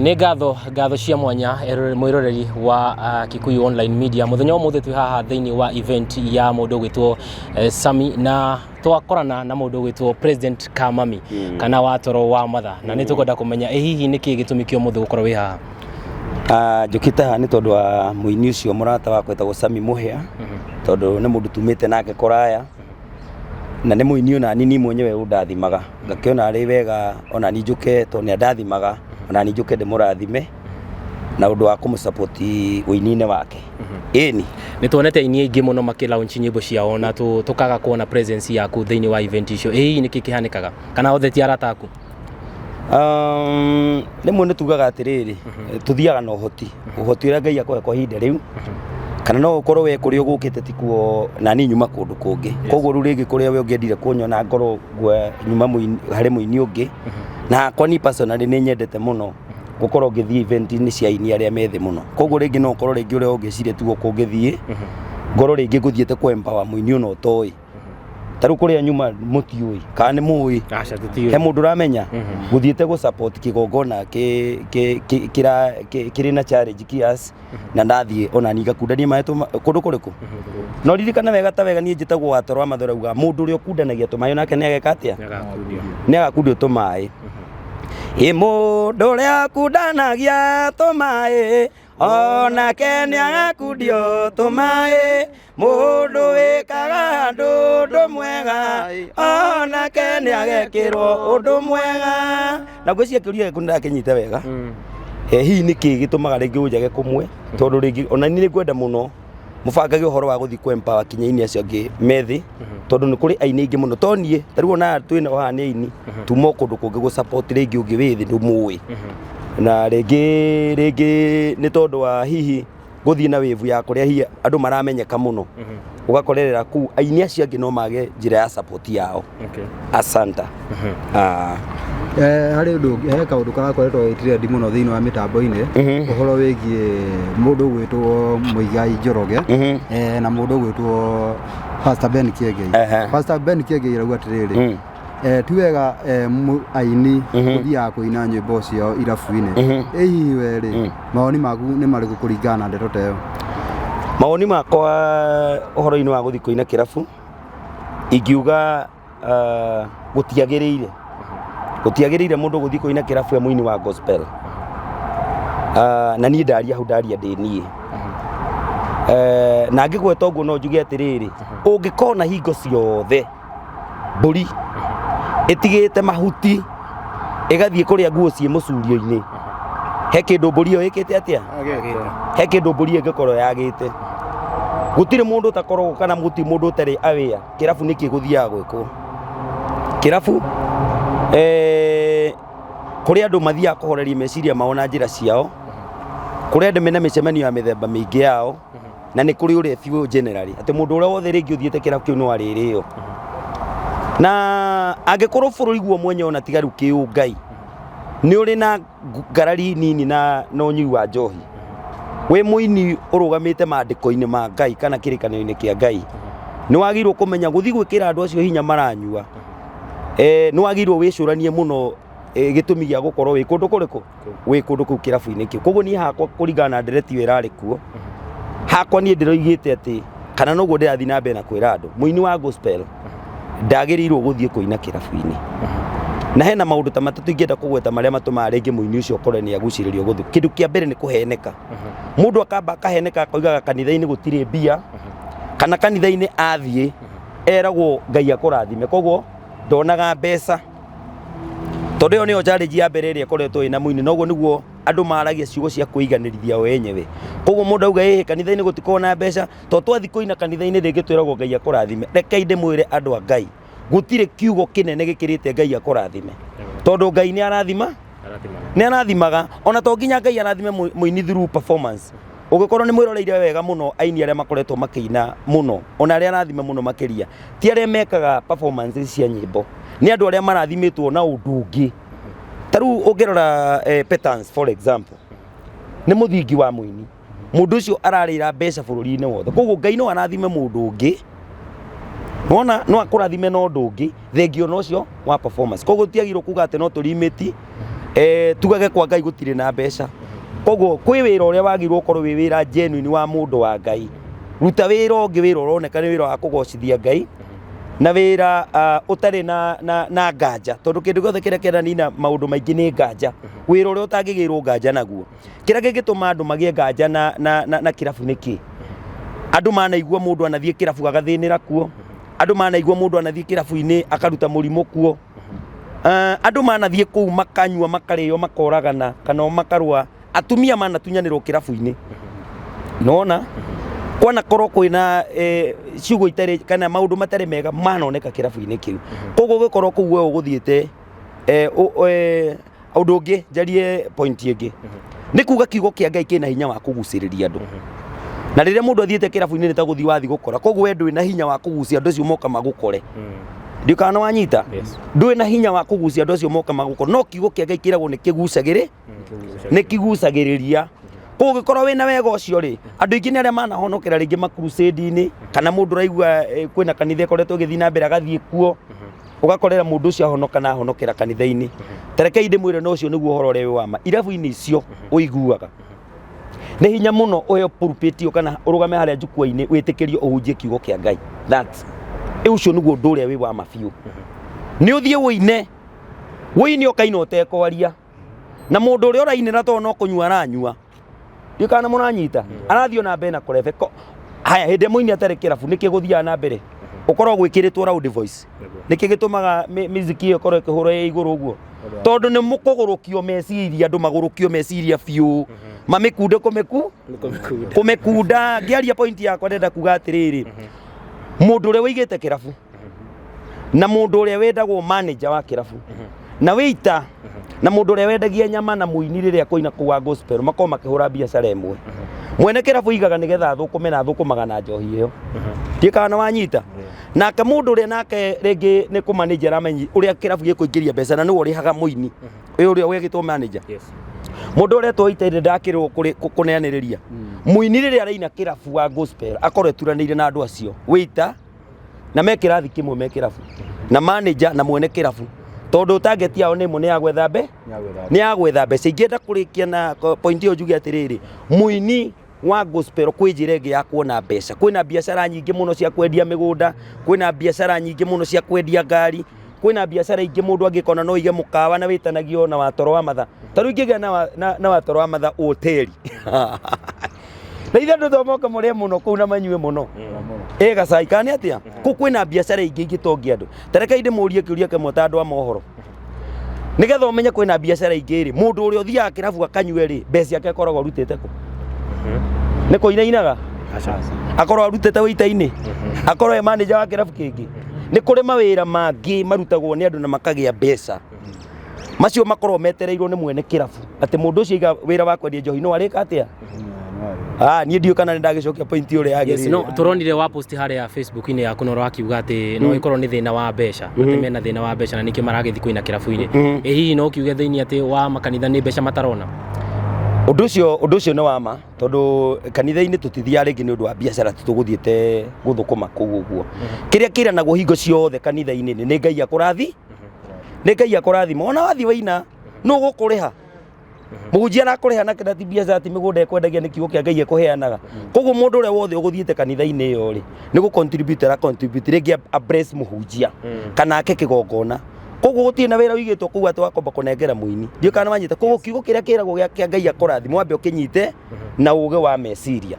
Nĩ ngatho cia mwanya mwiroreri wa Kikuyu Online Media muthenya ũmũthĩ twĩ haha thĩinĩ wa event ya mũndũ gwĩtwo Sami na twakorana na mũndũ gwĩtwo President Kamami kana wa toro wa matha na nĩ tũkwenda kũmenya hihi nĩkĩ gĩtũmi kĩa mũndũ gũkorwo wĩ haha. Njũkĩte haha nĩ tondũ wa mũini ũcio mũrata wakwa wĩtagwo Sami Mũhĩa tondũ nĩ mũndũ tumĩte nake kũraya na nĩ mũini ona nini mwenyewe ũndathimaga ngakĩona arĩ wega ona ni njũke tondũ nĩ ndathimaga ona ni njũke ndĩmũrathime na ũndũ wa kũmũsupport ũini-inĩ wake. Ĩni nĩ tuonete aini aingĩ mũno makĩ-launch nyĩmbo ciao na tũkaga kuona presence yaku thĩinĩ wa event icio. Hihi nĩkĩ kĩhanĩkaga kana othe ti arata aku? Rĩmwe nĩ tugaga atĩrĩrĩ tuthiaga na ũhoti ũrĩa Ngai akũhe kwa ihinda rĩu kana no ũkorwo we kũrĩa ũgũkĩte ti kuo na ni nyuma kũndũ kũngĩ. Koguo rĩu rĩngĩ kũrĩa we ũngĩendire kũnyona ngorwo nyuma harĩ mũini ũngĩ na hakwa ni personally nĩ nyendete mũno gũkorwo ngĩthiĩ event-inĩ cia aini arĩa me thĩ mũno. Koguo rĩngĩ no ũkorwo rĩngĩ ũrĩa ũngĩciria tu gũkũ ngĩthiĩ ngorwo rĩngĩ ngũthiĩte kũ empower mũini ũno ũtoĩ. Ta rĩu kũrĩa nyuma mũtiũĩ kana nĩ mũĩ he mũndũ ũramenya gũthiĩte gũ support kĩgongona kĩrĩ na challenge kiasi na ndathiĩ ona ni ngakundania maĩ kũndũ kũrĩkũ. No ririkana wega ta wega niĩ njĩtagwo wa toro wa matha rauga mũndũ ũrĩa ũkundanagia tũmaĩ nake nĩ ageka atĩa? Nĩ agakundio tũmaĩ. Mũndũ ũrĩa ũkundanagia tũmaĩ onake nĩ agakundio tũmaĩ. Mũndũ wĩkaga ũndũ mwega onake nĩ agekĩrwo ũndũ mwega. Na ngwĩciria kĩũria gĩkĩ nĩndakĩnyita wega. Hihi nĩkĩ gĩtũmaga rĩngĩ ũnjage kũmwe tondũ rĩngĩ ona niĩ nĩngwenda mũno mũbangage ũhoro wa gũthiĩ kũ empower kinya-inĩ acio angĩ methĩ tondũ nĩ kũrĩ aini aingĩ mũno to niĩ ta rĩu ona twĩna haha nĩ aini tuma kũndũ kũngĩ gũ support rĩngĩ ũngĩ wĩ thĩ ndũmũĩ na rĩngĩ nĩ tondũ wa hihi gũthiĩ na wave ya kũrĩa hihi andũ maramenyeka mũno ũgakorerera kũu aini acio angĩ no mage njĩra ya support yao. Asanta. Harĩ ũndũ he kaũndũ karakoretwo gagĩtrend mũno thĩinĩ wa mĩtambo-inĩ ũhoro wĩgiĩ mũndũ gwĩtwo Mũigai Njoroge na mũndũ gwĩtwo Pastor Ben Kĩengei. Pastor Ben Kĩengei arauga atĩrĩrĩ ti wega aini gũthiaga kũina nyĩmbo ciao irabu-inĩ. Hihi we rĩ mawoni maku nĩ marĩkũ kũringana na ndeto ta ĩyo? Mawoni makwa ũhoro-inĩ wa gũthiĩ kũina kĩrabu ingiuga gũtiagĩrĩire mũndũ gũthiĩ kũina kĩrabu ya mũini wa gospel. Na niĩ ndaria hau ndaria ndĩ niĩ na ngĩgweta ũguo no njuge atĩrĩrĩ ũngĩkorwo na hingo ciothe mbũri ĩtigĩte mahuti ĩgathiĩ kũrĩa nguo ciĩ mũcurio-inĩ he kĩndũ mbũri ĩyo ĩkĩte atĩa? He kĩndũ mbũri ĩngĩkorwo yagĩte. Gũtirĩ mũndũ ũtakoragwo kana gũtirĩ mũndũ ũtarĩ aware kĩrabu nĩkĩ gũthiaga gwĩkwo. Kĩrabu kũrĩ andũ mathiaga kũhoreria meciria mao na njĩra ciao, kũrĩ andũ mena mĩcemanio ya mĩthemba mĩingĩ yao na nĩ kũrĩ ũrĩa biũ generally atĩ mũndũ ũrĩa wothe rĩngĩ ũthiĩte kĩrabu kĩu no arĩrĩo. Na angĩkorwo bũrũri guo mwenye ona tiga rĩu kĩũngai nĩ ũrĩ na ngarari nini na ũnyui wa njohi, wĩ mũini ũrũgamĩte maandĩko-inĩ ma Ngai kana kĩrĩkanĩro-inĩ kĩa Ngai nĩ wagĩrĩirwo kũmenya gũthiĩ gwĩkĩra andũ acio hinya maranyua. Nĩ wagĩrĩirwo wĩcũranie mũno gĩtũmi gĩa gũkorwo wĩ kũndũ kũrĩkũ wĩ kũndũ kũu kĩrabu-inĩ kĩu. Koguo niĩ hakwa kũringana na ndereti ĩyo ĩrarĩ kuo hakwa niĩ ndĩroigĩte atĩ kana noguo ndĩrathiĩ na mbere na kwĩra andũ mũini wa gospel ndagĩrĩirwo gũthiĩ kũina kĩrabu-inĩ. Na hena maũndũ ta matatũ ingĩenda kũgweta marĩa matũmaga rĩngĩ mũini ũcio ũkorwo nĩ agucĩrĩrio gũthiĩ. Kĩndũ kĩa mbere nĩ kũheneka. Mũndũ akamba akaheneka akoigaga kanitha-inĩ gũtirĩ mbia kana kanitha-inĩ athiĩ eragwo Ngai akũrathime koguo ndonaga mbeca. Tondũ ĩyo nĩyo challenge ya mbere ĩrĩa ĩkoretwo ĩna mũini na ũguo nĩguo andũ maragia ciugo cia kwĩiganĩrithia o enyewe. Koguo mũndũ auga kanitha-inĩ gũtikoragwo na mbeca to twathiĩ kũina kanitha-inĩ rĩngĩ twĩragwo Ngai akũrathime. Reke ndĩmwĩre andũ a Ngai gũtirĩ kiugo kĩnene gĩkĩrĩte Ngai akũrathime tondũ Ngai nĩ arathima nĩ arathimaga ona to nginya Ngai arathime mũini through performance. Ũngĩkorwo nĩ mwĩroreire wega mũno aini arĩa makoretwo makĩina mũno ona arĩa arathime mũno makĩria ti arĩa mekaga performance cia nyĩmbo, nĩ andũ arĩa marathimĩtwo na ũndũ ũngĩ. Ta rĩu ũngĩrora Petans for example nĩ mũthingi wa mũini, mũndũ ũcio ararĩra mbeca bũrũri-inĩ wothe. Koguo Ngai no arathime mũndũ ũngĩ Wona no akũrathime na ũndũ ũngĩ thengio no cio wa performance. Koguo tiagirwo kuga atĩ no tũrimĩti tugage kwa Ngai gutire na mbeca koguo kwi wira uria wagirwo korwo wi wira genuine wa mundu wa Ngai ruta wira ungi wira uroneka ni wira wa kugocithia Ngai na wira utari na nganja tondu kindu gothe kiria kiranina maundu maingi ni nganja wira uria utangigirwo nganja naguo kiria gigituma andu magie nganja na kirabu niki andu manaigua mundu anathie kirabu agathinira kuo andu manaigua mundu anathie kirabu-ini akaruta murimu kuo andu manathie kuu makanyua makario makoragana kana makarua atumia manatunyanirwo kirabu-ini nona kwana korwo kwina ciugo itari kana maundu matari mega manoneka kirabu-ini kiu koguo gikorwo kuu we uguthiite undu ungi njarie point ingi ni kuga kiugo kia Ngai kina hinya wa kuguciriria andu na riria mundu athiete kirabu-ini ta guthi wathi gukora koguo we ndwi na hinya wa kugucia andu acio moka magukore ndikana wanyita ndwi na hinya wa kugucia andu acio moka magukora no kiugo kia Ngai kiragwo ni kigucagiriria koguo gikorwo wina wega ucio ri andu ingi ni aria manahonokera ringi makrusade-ini kana mundu raigua kwina kanitha ikoretwo githi na mbere agathie kuo ugakorera mundu ucio ahonoka na ahonokera kanitha-ini terekei ndimwire no ucio niguo horo uria wi wama irabu-ini icio uiguaga ni hinya muno uhe pulpit kana urugame haria njukua-ini witikirio uhunjie kiugo kia Ngai that ucio niguo undu uria wi wama biu ni uthie woine ukaina utekwaria na mundu uria urainira to no kunyua aranyua ndikana munanyita arathio na mbere na kurebe haya hinde muini atari kirabu niki guthia na mbere ukorwo gwikiritwo loud voice niki gitumaga music iyo korwo ikihura iguru uguo tondu ni mukugurukio meciria andu magurukio meciria biu mamikunde kumekunda ngiaria point yakwa ndenda kuga atiriri mundu uria wigite kirabu na mundu uria wendagwo manager wa kirabu na waiter na mundu uria wendagia nyama na muini riria koina kuwa gospel makoma makihura biacara imwe mwene kirabu igaga nigetha thukume na thukumaga na njohi iyo ndikana wanyita nake mundu uria nake ringi ni ku manager amenyi uria kirabu gikuingiria mbeca na niwe urihaga muini uyu uria wegitwo manager mundu uria twaitaire ndakirwo kuneaniriria muini riria araina kirabu wa gospel akorwo turanire na andu acio waiter na mekirathi kimwe mekirabu na manager na mwene kirabu tondu target yao ni ya gwetha mbeca ingienda kurikia na point iyo njuge atiriri muini wa gospel kwi njira ingi ya kuona mbeca kwina biacara nyingi muno cia kwendia migunda kwina biacara nyingi muno cia kwendia ngari kwina biacara ingi mundu angikona no ige mukawa na witanagio na watoro wa matha taru ingiga na watoro wa matha hoteli na ithe ndu thomoka murie muno kuu na manyue muno gacai kani atia ku kwina biacara ingi ingitongia andu tareka inde murie kiuria kimwe ta andu a mohoro nigetha umenye kwina biacara ingi ri mundu uria uthiaga kirabu akanyue ri mbeca yake akoragwo arutite ku ni kuinainaga akorwo arutite waiter-ini akorwo manager wa kirabu kingi ni kuri mawira mangi marutagwo ni andu na makagia mbeca macio makorwo metereirwo ni mwene kirabu ati mundu ucio iga wira wa kwendia njohi no arika atia ni ndio kana ndagicokia point uri yagirire yes no turonire wa post haria Facebook-ini yaku no rakiuga ati no ikorwo ni thina wa mbeca ati mena thina wa mbeca na niki maragithi kuina kirabu-ini hihi no kiuge thiini ati wa makanitha ni mbeca matarona undu ucio ni wama tondu kanitha-ini tutithia ringi ni undu wa biacara tutuguthiete guthukuma kuu uguo kiria kira naguo hingo ciothe kanitha-ini ni Ngai akurathi mona wathi waina no gukuriha muhunjia arakuriha na kenda ti biacara ti migunda ekwendagia ni kiugo kia Ngai ekuheanaga koguo mundu uria wothe uguthiete kanitha-ini iyo ri ni gu contribute ringi a bless muhunjia kana ake kigongona koguo gutie na wira wigitwo kuu ati wakomba kunengera muini ndio kana wanyite koguo kiugo kiria kiragwo kia Ngai akurathi mwambe ukinyite na uge wa meciria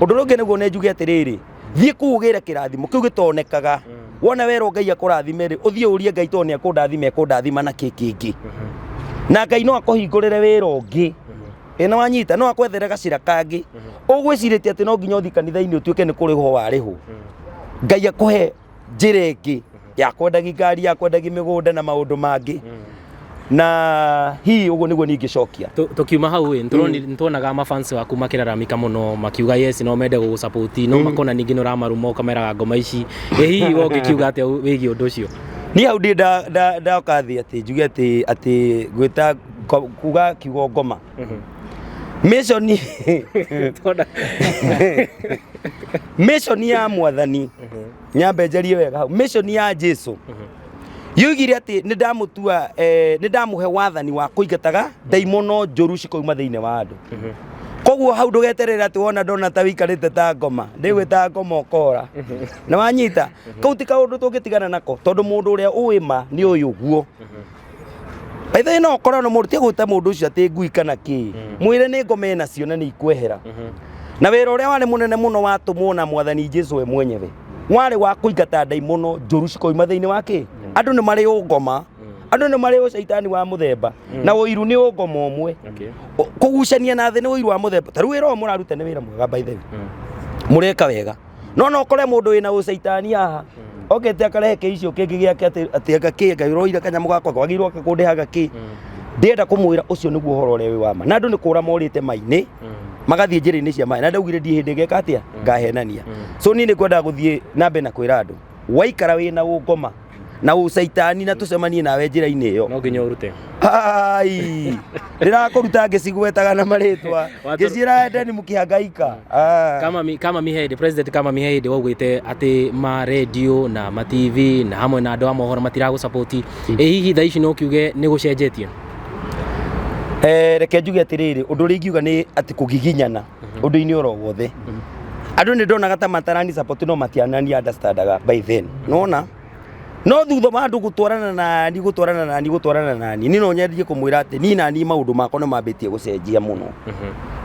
undu rungi niguo ne njuge atiriri thie kuugire kirathimo kiu gitonekaga wona wero Ngai akurathime ri uthie urie Ngai to ni akundathima na kikingi na Ngai no akohingurire wira ungi ina wanyita no akwethere gacira kangi ugwiciritie ati no nginya uthi kanitha-ini utuike ni kuriho wariho Ngai akuhe njira ingi ya kwendagi ngari ya kwendagi migunda na maundu mangi na hii uguo niguo ningicokia tukiuma hau ntuonaga mafans waku makiraramika muno makiuga yes no mende gugusupport no makona ningi no ramaruma ukameraga ngoma ici hihi woke kiuga ati wigi undu ucio ni hau ndi da kathi ati njuge ati gwita kuga kiugo ngoma mission ya mwathani nyambe njarie wega hau mission ya Jesu Yugire ati nĩ ndamutua nĩ ndamuhe wathani wa kũingataga ndaimono njũru cikoima thĩinĩ wa andũ. Koguo hau ndũgeterera ati wona ndona ta wikarĩte ta ngoma ndĩgwĩta ngoma ũkora nĩ wanyita kau ti kaũndũ tũngĩtigana nako tondũ mũndũ ũrĩa ũĩ ma nĩ ũyũ guo. Baitha no ũkorwo no mũndũ tigũta mũndũ ũcio atĩ ngui kana kĩ mwĩre nĩ ngoma enacio na nĩ ikwehera. Na wĩra ũrĩa warĩ mũnene mũno watũmwo na mwathani Jesũ we mwenyewe warĩ wa kũingata ndaimono njũru cikoima thĩinĩ wa kĩ andũ nĩ marĩ ũngoma andũ nĩ marĩ ũcaitani wa mũthemba na ũiru nĩ ũngoma ũmwe kũgucania na thĩ nĩ ũiru wa mũthemba ta rĩu wĩra ũyũ mũraruta nĩ wĩra mwega by the way mũreka wega no ũkore mũndũ wĩna ũcaitani haha okete akareke icio kĩngĩ gĩake atĩ agakĩ ngairũire kanyamũ gakwa kwagĩrĩirwo akakũndeha gakĩ ndĩenda kũmwĩra ũcio nĩguo ũhoro ũrĩa wĩ wa ma na andũ nĩ kũra morĩte mainĩ magathiĩ njĩra-inĩ cia maĩ na ndaugire ndiĩ hĩndĩ geka atĩa ngahenania so niĩ nĩ kwendaga gũthiĩ na mbere na kwĩra andũ waikara wĩna ũngoma na ũcaitani na tũcemanie nawe njĩra-inĩ ĩyo no nginya ũrute ai ndĩrakũruta ngĩcigwetaga na marĩtwa ngĩciĩra ndeni mũkĩhangaika kama Mihedi president kama Mihedi waugĩte atĩ ma radio na ma TV na hamwe na andũ a mohoro matiragũsupport hihi thaa ici no kiuge nĩ gũcenjetie reke njuge atĩrĩrĩ ũndũ ũrĩa ingiuga nĩ atĩ kũgiginyana ũndũ-inĩ oro wothe andũ nĩ ndonaga ta matarani support no matianani understandaga by then nona no thutha wa andũ gũtwarana nani niĩ no nyendie kũmwĩra atĩ niĩ nani maũndũ makwa nĩ mambĩtie gũcenjia mũno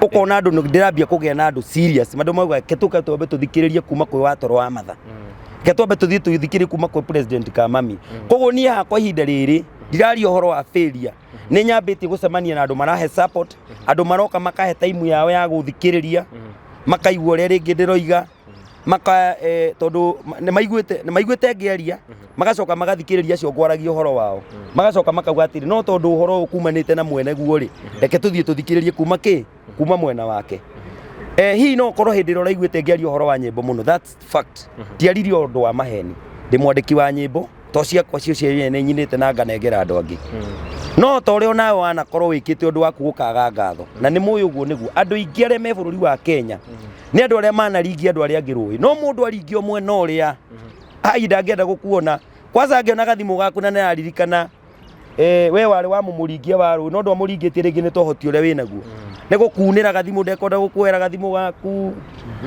ũkona andũ ndĩrambia kũgĩa na andũ serious mandũ mauga ketũka twambe tũthikĩrĩrie kuma kwĩ watoro wa matha ketwambe tũthiĩ tũthikĩrĩrie kuma kwĩ president Kamami koguo niĩ hakwa ihinda rĩrĩ ndiraria ũhoro wa failure nĩ nyambĩtie gũcemania na andũ marahe support andũ maroka makahe time yao ya gũthikĩrĩria makaigua ũrĩa rĩngĩ ndĩroiga maka tondũ nĩ maiguĩte ngĩaria magacoka magathikĩrĩria acio ngwaragia ũhoro wao magacoka makauga atĩrĩ no tondũ ũhoro ũkumanĩte na mwene guo rĩ reke tũthiĩ tũthikĩrĩrie kuma mwena wake hihi no ũkorwo hĩndĩ ĩrĩa ũraiguĩte ngĩaria ũhoro wa nyĩmbo mũno that's fact ndiaririe ũndũ wa maheni ndĩ mwandĩki wa nyĩmbo to ciakwa cio ciene nyinĩte na nganengera andũ angĩ no ta ũrĩa nawe wanakorwo wĩkĩte ũndũ waku gũkaga ngatho na nĩ mũĩ ũguo nĩguo andũ aingĩ arĩa me bũrũri wa Kenya nĩ andũ arĩa manaringia andũ arĩa angĩ rũĩ no mũndũ aringio mwena ũrĩa ai ndangĩenda gũkuona kwanza angĩona gathimũ gaku na nĩaririkana we warĩ wa mũmũringia wa rũĩ no ndwamũringĩtie rĩngĩ nĩ tohoti ũrĩa wĩnaguo nĩ gũkunĩra gathimũ ndekwenda gũkuoera gathimũ gaku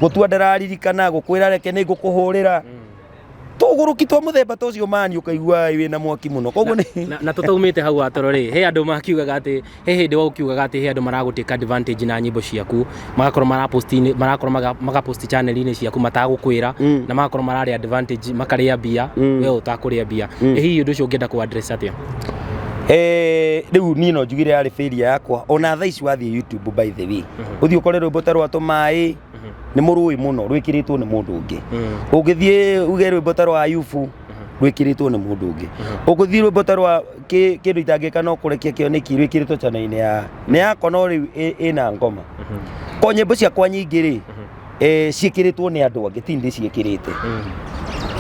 gũtua ndararirikana gũkwĩra reke nĩ ngũkũhũrĩra tũgũrũki twa mũthemba ta ũcio mani ũkaigua wĩna mwaki mũno koguo na tũtaumĩte hau atoro rĩ he andũ makiugaga atĩ he hĩndĩ wa ũkiugaga atĩ he andũ maragũtĩka advantage na nyĩmbo ciaku magakorwo magapost channel-inĩ ciaku matagũkwĩra na magakorwo mararĩ advantage makarĩa mbia we ũtakũrĩa mbia hihi ũndũ ũcio ũngĩenda kũ address atĩa rĩu niĩ no njugire yarĩ failure yakwa ona thaa ici wathiĩ YouTube by the way ũthiĩ ũkore rwĩmbo ta rwa tũmaĩ nĩ mũrũĩ mũno rwĩkĩrĩtwo nĩ mũndũ ũngĩ ũngĩthiĩ uge rwĩmbo ta rwa Ayubu rwĩkĩrĩtwo nĩ mũndũ ũngĩ ũgũthiĩ rwĩmbo ta rwa kĩndũ itangĩka no kũrekia kĩoneki rwĩkĩrĩtwo channel-inĩ nĩ yakwa no rĩu ĩna ngoma ko nyĩmbo ciakwa nyingĩ rĩ ciĩkĩrĩtwo nĩ andũ angĩ ti ndĩciĩkĩrĩte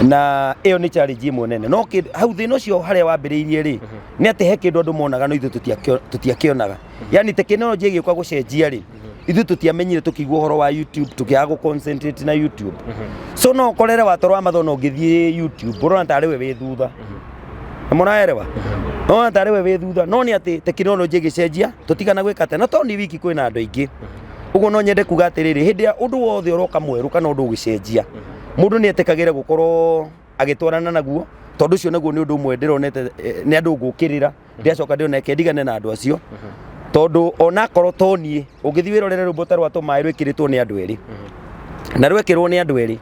na ĩyo nĩ challenge ĩmwe nene no hau thĩna ũcio harĩa wambĩrĩirie rĩ nĩ atĩ he kĩndũ andũ monaga no ithuĩ tũtiakĩonaga yani tekinoronjĩ ĩgĩũka gũcenjia rĩ ithuĩ tũtiamenyire tũkĩigua ũhoro wa YouTube tũkĩaga gũ-concentrate na YouTube so no ũkorere watoro wa mathono ũngĩthiĩ YouTube ũrona tarĩ we wĩ thutha mũraerewa no tarĩ we wĩ thutha no nĩ atĩ tekinoronjĩ ĩgĩcenjia tũtigana gwĩka atĩ na to nĩ wiki kwĩna andũ aingĩ ũguo no nyende kuga atĩrĩrĩ hĩndĩ ya ũndũ wothe ũroka mwerũ kana ũndũ ũgĩcenjia mũndũ nĩ etĩkagĩra gũkorwo agĩtwarana naguo tondũ ũcio naguo nĩ ũndũ ũmwe ndĩronete nĩ andũ ngũkĩrĩra ndiacoka ndĩoneke ndigane na andũ acio tondũ onakorwo toniĩ ũngĩthiĩ wĩrorere rwĩmbo ta rwa tũmaĩ rwĩkĩrĩtwo nĩ andũ erĩ na rwekĩrwo nĩ andũ erĩ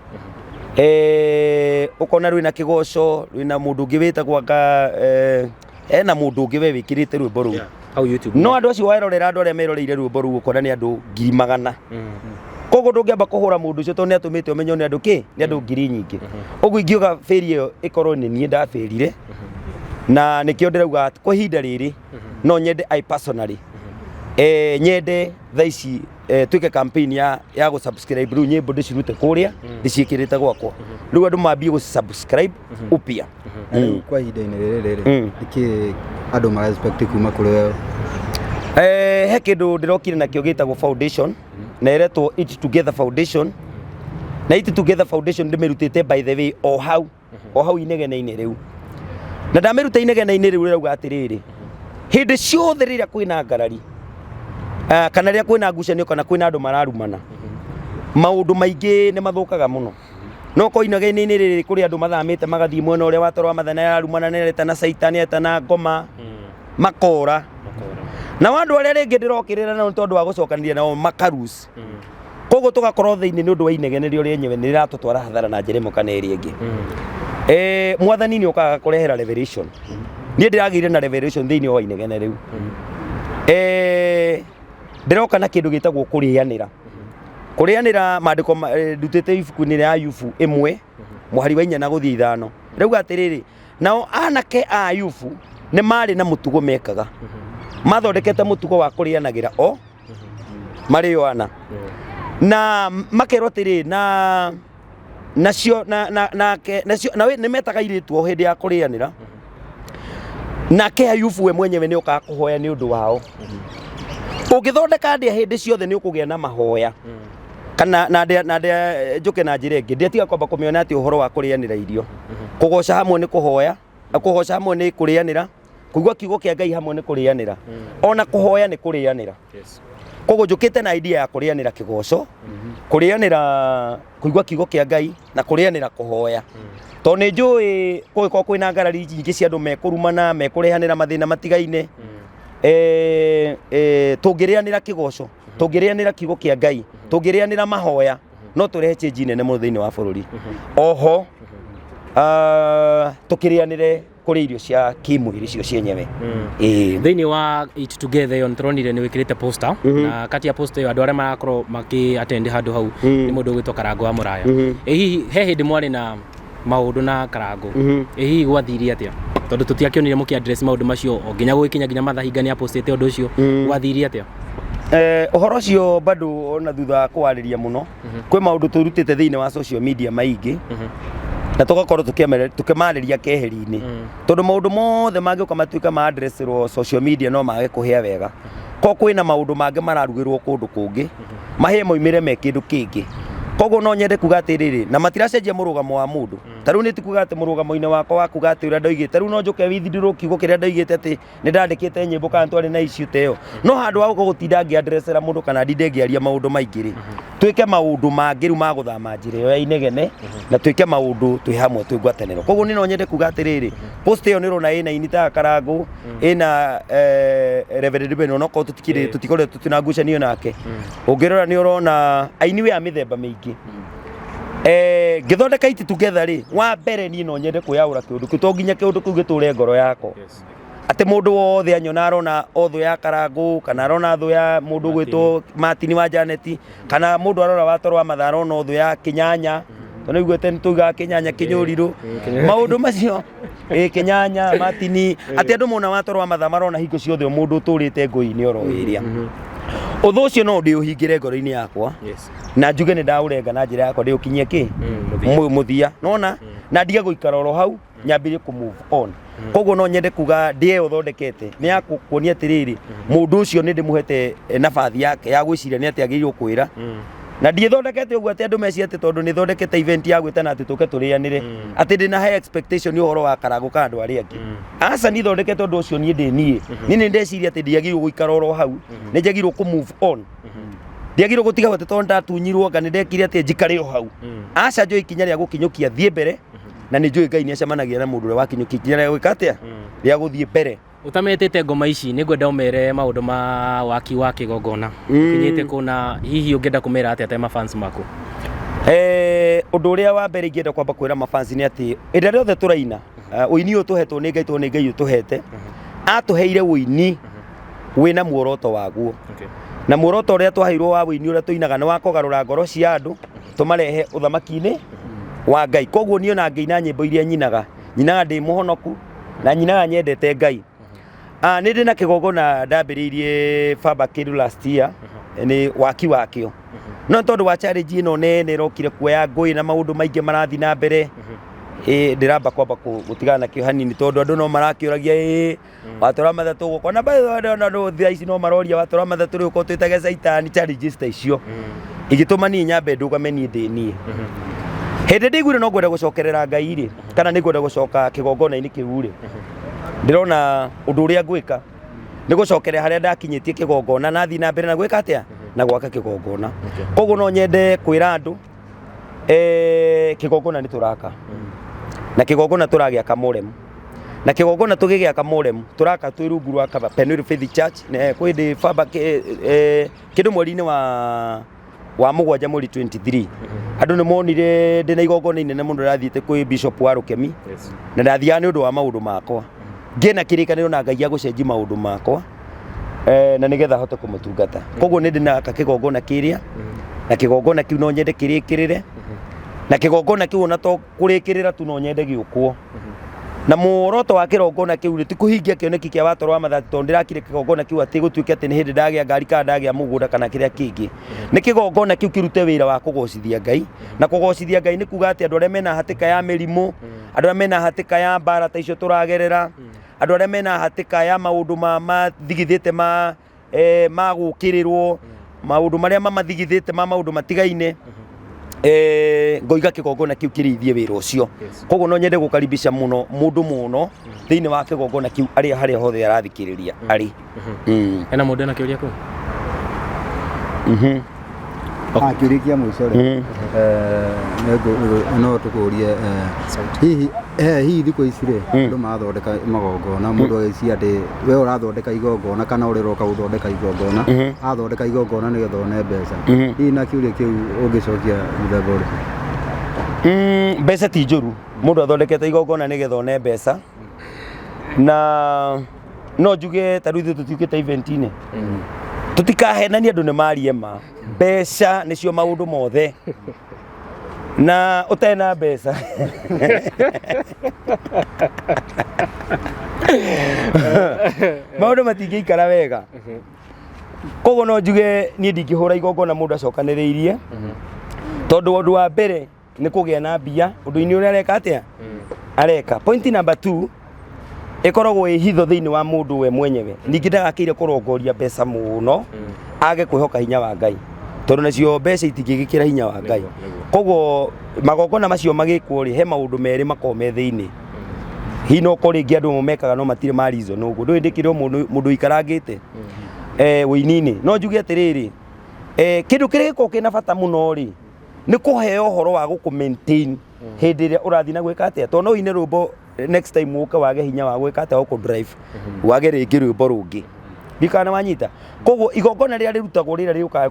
ũkona rwĩna kĩgoco rwĩna mũndũ ũngĩ wĩtagwo ena mũndũ ũngĩ we wĩkĩrĩte rwĩmbo rũu no andũ acio warorera andũ arĩa meroreire rwĩmbo rũu ũkona nĩ andũ 100,000 koguo ndũngĩamba kũhũra mũndũ ũcio tondũ nĩ atũmĩte ũmenyo nĩ andũ nĩ andũ 1,000 ũguo ingiuga failure ĩyo ĩkorwo nĩ niĩ ndafĩrire na nĩkĩo ndĩrauga kwa ihinda rĩrĩ no nyende I personally nyende thaa ici twĩke campaign ya gũ-subscribe rĩu nyĩmbo ndĩcirute kũrĩa ndĩciĩkĩrĩte gwakwa rĩu andũ mambie gũ-subscribe upya kwa ihinda-inĩ rĩrĩ nĩkĩ andũ mara-expect kuma kũrĩ wewe he kĩndũ ndĩrokire nakĩo gĩtagwo foundation na ĩretwo Eat Together Foundation na Eat Together Foundation ndĩmĩrutĩte by the way o hau inegene-inĩ rĩu na ndamiruta inegene-inĩ rĩu rĩrauga atĩrĩrĩ hĩndĩ ciothe rĩrĩa kwĩna ngarari kana rĩrĩa kwĩna ngucanio kana kwĩna andũ mararumana maũndũ maingĩ nĩ mathũkaga mũno no ko inegene-inĩ rĩrĩ kũrĩ andũ mathamĩte magathiĩ mwena ũrĩa wa Toro wa Mathana ararumana nereta na Saitani eta na Ngoma makora na andũ arĩa rĩngĩ ndĩrokĩrĩra na tondũ wa gũcokanĩria nao makarus koguo tugakorwo thĩinĩ nĩ ũndũ wa inegene rĩo rĩenyewe nĩ rĩratũtwara hathara na njĩra ĩmwe kana ĩrĩa ĩngĩ mwathani nĩ okaga kũrehera revelation niĩ ndĩragĩire na revelation thĩinĩ wa inegene rĩu ndĩroka na kĩndũ gĩtagwo kũrĩanĩra maandĩko ndutĩte ibuku-inĩ rĩa Ayubu 1 mũhari wa 4 na gũthiĩ 5 rĩuga atĩrĩrĩ nao anake a Ayubu nĩ marĩ na mũtugo mekaga mathondekete mũtugo wa kũrĩanagĩra o marĩ o ana na makerwo atĩrĩ nacio nĩ metaga irĩtu o hĩndĩ ya kũrĩanĩra nake Ayubu we mwenyewe nĩ okaga kũhoya nĩ ũndũ wao ũngĩthondeka ndĩa hĩndĩ ciothe nĩ ũkũgĩa na mahoya kana na njũke na njĩra ĩngĩ ndĩatiga kwamba kũmĩona atĩ ũhoro wa kũrĩanĩra irio kũgoca hamwe nĩ kũhoya kũgoca hamwe nĩ kũrĩanĩra kũigua kiugo kĩa Ngai hamwe nĩ kũrĩanĩra ona kũhoya nĩ kũrĩanĩra koguo njũkĩte na idea ya kũrĩanĩra kĩgoco kũrĩanĩra kũigua kiugo kĩa Ngai na kũrĩanĩra kũhoya to nĩ njũĩ kũgĩkorwo kwĩna ngarari nyingĩ cia andũ mekũrumana mekũrehanĩra mathĩna matigaine tũngĩrĩanĩra kĩgoco tũngĩrĩanĩra kiugo kĩa Ngai tũngĩrĩanĩra mahoya no tũrehe change nene mũno thĩinĩ wa bũrũri oho tũkĩrĩanĩre kũrĩ irio cia kĩmwĩrĩ cio cienyewe thĩinĩ wa Eat Together yo nĩtũronire nĩ wĩkĩrĩte poster na kati ya poster ĩyo andũ arĩa marakorwo makĩ-attend handũ hau nĩ mũndũ ũgwĩtwo Karango wa Mũraya hihi he hĩndĩ mwarĩ na maũndũ na Karango hihi gwathirie atĩa tondũ tũtiakĩonire mũkĩ-address maũndũ macio o nginya gũgĩkinya nginya Mathahinga nĩ apostĩte ũndũ ũcio gwathirie atĩa ũhoro ũcio bado ona thutha wa kũwarĩria mũno kwĩ maũndũ tũrutĩte thĩinĩ wa social media maingĩ na tũgakorwo tũkĩmarĩria keheri-inĩ tondũ maũndũ mothe mangĩũka matuĩka ma addressĩrwo social media no mage kũhĩa wega ko kwĩna maũndũ mangĩ mararugĩrwo kũndũ kũngĩ mahĩe moimĩre me kĩndũ kĩngĩ koguo no nyende kuga atĩrĩrĩ na matiracenjia mũrũgamo wa mũndũ ta rĩu nĩ tikuga atĩ mũrũgamo-inĩ wakwa wa kuga atĩ ũrĩa ndoigĩte rĩu no njũke withindũrwo kiugo kĩrĩa ndoigĩte atĩ nĩ ndandĩkĩte nyĩmbo kana twarĩ na issue ta ĩyo no handũ wa gũtinda ngĩ-addressera mũndũ kana ndinde ngĩaria maũndũ maingĩ rĩ twĩke maũndũ mangĩ rĩu ma gũthama njĩra ĩyo ya inegene na twĩke maũndũ twĩ hamwe twĩ ngwatanĩro koguo niĩ no nyende kuga atĩrĩrĩ post ĩyo nĩ ũrona ĩna ini ta Karango ĩna Reverend Ben onokorwo tũtikoretwo tũtinangucanio nake ũngĩrora nĩ ũrona aini we a mĩthemba mĩingĩ ngĩthondeka Eat Together rĩ wa mbere niĩ no nyende kwĩyaũra kĩũndũ kĩu to nginya kĩũndũ kĩu gĩtũre ngoro yakwa atĩ mũndũ wothe anyona arona o thũ ya Karango kana arona thũ ya mũndũ gwĩtwo Martin wa Janeti kana mũndũ arora wa Toro wa Mathana arona thũ ya Kĩnyanya to nĩ iguĩte nĩ tugaga Kĩnyanya Kĩnyũrirũ maũndũ macio Kĩnyanya Martin atĩ andũ mona wa Toro wa Mathana marona hingo ciothe mũndũ ũtũrĩte ngũi-inĩ oro ĩrĩa ũthũ ũcio no ndĩũhingĩre ngoro-inĩ yakwa na njuge nĩ ndaũrenga na njĩra yakwa ndĩũkinyie kĩ mũthia nona na ndige gũikara oro hau nyambĩrĩrie kũ move on koguo no nyende kuga ndĩe ũthondekete nĩ ya kuonia atĩrĩrĩ mũndũ ũcio nĩ ndĩmũhete nabathi yake ya gwĩciria nĩ atĩ agĩrĩirwo kwĩra na ndiĩthondekete ũguo atĩ andũ meciria atĩ tondũ nĩ thondekete event ya gwĩtana atĩ tũke tũrĩanĩre atĩ ndĩna high expectation nĩ ũhoro wa Karango kana andũ arĩa angĩ aca nĩ thondekete ũndũ ũcio niĩ niĩ nĩ ndeciria atĩ ndiagĩrĩirwo gũikara oro hau nĩ njagĩrĩirwo kũ move on ndiagĩrĩirwo gũtiga atĩ tondũ ndatunyirwo nga nĩ ndekire atĩ njikare o hau aca njũĩ ikinya rĩa gũkinyũkia thiĩ mbere na nĩ njũĩ Ngai nĩ acemanagia na mũndũ ũrĩa wakinyũkia ikinya rĩa gwĩka atĩa rĩa gũthiĩ mbere utametete ngoma ici nĩ ngwenda ũmere maũndũ ma waki wa kĩgongona kinyĩte kũna hihi ũngĩenda kũmera atĩa tema fans maku ũndũ ũrĩa wa mbere ingĩenda kwamba kwĩra mafans nĩ atĩ ĩrĩa rĩothe tũraina ũini ũyũ tũhetwo nĩ Ngai tondũ nĩ Ngai ũtũhete atũheire ũini wĩna muoroto waguo na muoroto ũrĩa twaheirwo wa ũini ũrĩa tũinaga nĩ wa kũgarũra ngoro cia andũ tũmarehe ũthamaki-inĩ wa Ngai koguo niĩ ona ngĩina nyĩmbo iria nyinaga ndĩ mũhonoku na nyinaga nyendete Ngai nĩ ndĩ na kĩgongona ndambĩrĩirie Faba Kĩru last year nĩ waki wakĩo no tondũ wa challenge ĩno nene ĩrokire kuoya ngũĩ na maũndũ maingĩ marathi na mbere ndĩramba kwamba gũtigana nakĩo hanini tondũ andũ no marakĩũragia wa Toro wa Mathana tũgũkorwo na andũ thia ici no maroria wa Toro wa Mathana tũrĩ gũkorwo twĩtage Saitani challenges ta icio igĩtũma niĩ nyambe ndũgame niĩ ndĩ niĩ Hĩndĩ ndĩiguire no ngwenda gũcokerera Ngai rĩ, kana nĩ ngwenda gũcoka kĩgongona-inĩ kĩu rĩ, ndĩrona ũndũ ũrĩa ngwĩka nĩ gũcokerera harĩa ndakinyĩtie kĩgongona na thiĩ na mbere na gwĩka atĩa na gwaka kĩgongona. Koguo no nyende kwĩra andũ kĩgongona nĩ tũraka na kĩgongona tũragĩaka Mũremu, na kĩgongona tũgĩgĩaka Mũremu tũraka twĩ rungu rwa kaba Penuel Faith Church kwĩndĩ baba kĩndũ mweri-inĩ wa mũgwanja mweri 23 andũ nĩ monire ndĩna igongona inene mũno rathiĩte kwĩ Bishop wa Rũkemi na ndathiaga nĩ ũndũ wa maũndũ makwa ngĩna kĩrĩkanĩro na Ngai gũcenjia maũndũ makwa na nĩgetha hote kũmũtungata. Koguo nĩ ndĩnaka kĩgongona kĩrĩa na kĩgongona kĩu no nyende kĩrĩkĩrĩre na kĩgongona kĩu ona to kũrĩkĩrĩra tu no nyende gĩũkwo na muoroto wa kĩgongona kĩu rĩ ti kũhingia kĩoneki kĩa watho wa mathati tondũ ndĩrakire kĩgongona kĩu atĩ gũtuĩke atĩ nĩ hĩndĩ ndagĩa ngari kana ndagĩa mũgũnda kana kĩrĩa kĩngĩ. Nĩ kĩgongona kĩu kĩrute wĩra wa kũgocithia Ngai, na kũgocithia Ngai nĩ kuga atĩ andũ arĩa mena hatĩka ya mĩrimũ, andũ arĩa mena hatĩka ya mbara ta icio tũragerera, andũ arĩa mena hatĩka ya maũndũ mathigithĩte ma gũkĩrĩrwo, maũndũ marĩa mamathigithĩte ma maũndũ matigaine, ngoiga kĩgongona kĩu kĩrĩithie wĩra ũcio. Koguo no nyende gũkaribisha mũno mũndũ mũno thĩinĩ wa kĩgongona kĩu harĩa hothe arathikĩrĩria arĩ. Ena mũndũ ena kĩũria kĩu? Kĩũria kĩa mũico rĩ, no tũkũrie hihi thikũ ici rĩ andũ mathondeka magongona, mũndũ agĩciria atĩ we ũrathondeka igongona kana ũrĩroka gũthondeka igongona, athondeka igongona nĩgetha one mbeca. Hihi na kĩũria kĩu ũngĩcokia mũthemba ũrĩkũ? Mbeca ti njũru, mũndũ athondekete igongona nĩgetha one mbeca, na no njuge ta rĩu ithuĩ tũtiũkĩte event-inĩ tũtikahenania andũ nĩ marie ma mbeca nĩcio maũndũ mothe na ũtarĩ na mbeca maũndũ matingĩikara wega. Koguo no njuge niĩ ndingĩhũra igongona mũndũ acokanĩrĩirie tondũ ũndũ wa mbere nĩ kũgĩa na mbia ũndũ-inĩ ũrĩa areka atĩa areka. Point number 2 ĩkoragwo ĩ hitho thĩinĩ wa mũndũ we mwenyewe, ningĩ ndagakĩire kũrongoria mbeca mũno age kwĩhoka hinya wa Ngai tondũ nacio mbeca itingĩgĩkĩra hinya wa Ngai. Koguo magongona macio magĩkwo rĩ he maũndũ merĩ makoragwo me thĩinĩ. Hihi no korwo rĩngĩ andũ mekaga no matirĩ ma reason ũguo ndũĩ ndĩkĩrĩ mũndũ ikarangĩte wĩini-inĩ. No njuge atĩrĩrĩ kĩndũ kĩrĩa gĩkoragwo kĩna bata mũno rĩ nĩ kũheo ũhoro wa gũkũ maintain hĩndĩ ĩrĩa ũrathiĩ na gwĩka atĩa, tondũ no ũine rwĩmbo next time ũke wage hinya wa gwĩka atĩa gũkũ drive wage rĩngĩ rwĩmbo rũngĩ ndikana wanyita. Koguo igongona rĩrĩa rĩrutagwo rĩrĩa rĩũkaga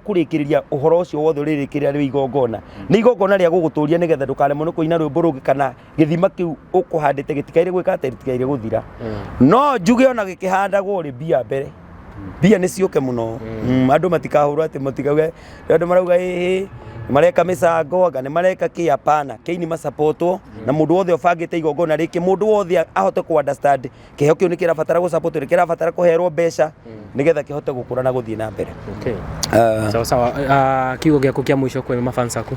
kũrĩkĩrĩria ũhoro ũcio wothe ũrĩrĩkĩrĩria rĩ igongona nĩ igongona rĩa gũgũtũria nĩgetha ndũkaremwo nĩ kũina rwĩmbo rũngĩ kana gĩthima kĩu ũkũhandĩte gĩtikaire gwĩka atĩa gĩtikaire gũthira. No njuge ona gĩkĩhandagwo rĩ mbia mbere, mbia nĩ ciũke mũno, andũ matikahũrwo atĩ matikauge andũ marauga mareka mĩcango anga nĩ mareka kĩ, hapana, kĩini macapotwo na mũndũ wothe ũbangĩte igongona rĩkĩ mũndũ wothe ahote ku understand kĩheo kĩu nĩ kĩrabatara gũcapotwo, nĩ kĩrabatara kũherwo mbeca nĩgetha kĩhote gũkũra na gũthiĩ na mbere. Sawa sawa. Kiugo gĩaku kĩa mũico kwĩ mafans aku?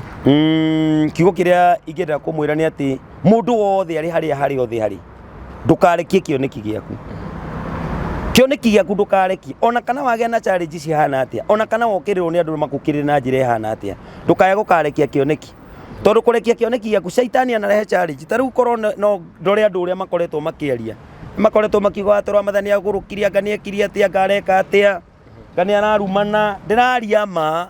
Kiugo kĩrĩa ingĩenda kũmwĩra nĩ atĩ mũndũ wothe arĩ harĩa othe harĩ ndũkarekie kĩoneki gĩaku. Kĩoneki gĩaku ndũkarekie ona kana wagĩa na challenge cihana atĩa, ona kana wokĩrĩrwo nĩ andũ makũkĩrĩre na njĩra ĩhana atĩa, ndũkae gũkarekia kĩoneki tondũ kũrekia kĩoneki gĩaku caitani anarehe challenge. Ta rĩu korwo no ndore andũ ũrĩa makoretwo makĩaria makoretwo makiuga atĩ Ramathani agũrũkiria Anga nĩekirie atĩa Anga areka atĩa Anga nĩ ararumana. Ndĩraria ma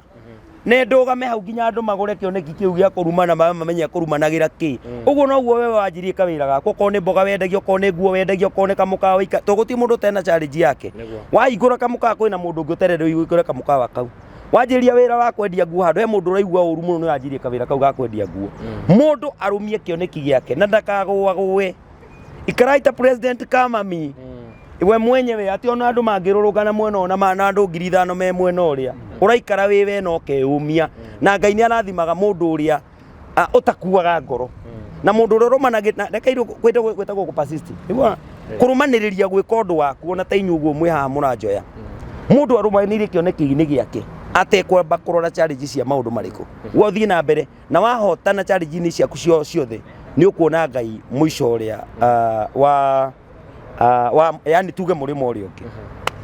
nĩ ndũgame hau nginya andũ magũre kĩoneki kĩu gĩa kũrumana mamenye kũrumanagĩra kĩ. Ũguo noguo we wanjirie kawĩra gako, okorwo nĩ mboga wendagia, okorwo nĩ nguo wendagia, okorwo nĩ kamũkawa wĩika tondũ gũtirĩ mũndũ ũtarĩ challenge yake. Wahingũra kamũkawa kwĩna mũndũ ũngĩ ũterereirwo hingũre kamũkawa kau. Wanjĩrĩria wĩra wa kwendia nguo handũ he mũndũ ũraigua ũru mũno nĩ wanjirie kawĩra kau ga kwendia nguo. Mũndũ arumie kĩoneki gĩake na ndakagũagũe. Ikarai ta President Kamami we mwenyewe ati ona andũ mangĩrũrũngana mwena ona na andũ 5,000 me mwena ũrĩa ũraikara wĩwe no keumia na Ngai nĩ arathimaga mũndũ ũrĩa ũtakuaga ngoro na mũndũ ũrĩa ũrũmanagĩra rekeirwo gwĩtagwo persist kũrũmanĩrĩria gwĩka ũndũ waku ona ta inyuĩ ũguo mwĩ haha mũranjoya. Mũndũ arũmanĩrĩrie kĩoneki-inĩ gĩake atekwamba kũrora challenge cia maũndũ marĩkũ gũthiĩ na mbere na wahotana challenge-inĩ ciaku ciothe nĩ ũkuona Ngai mũico ũrĩa yani tuge mũrĩmo ũrĩa ũngĩ.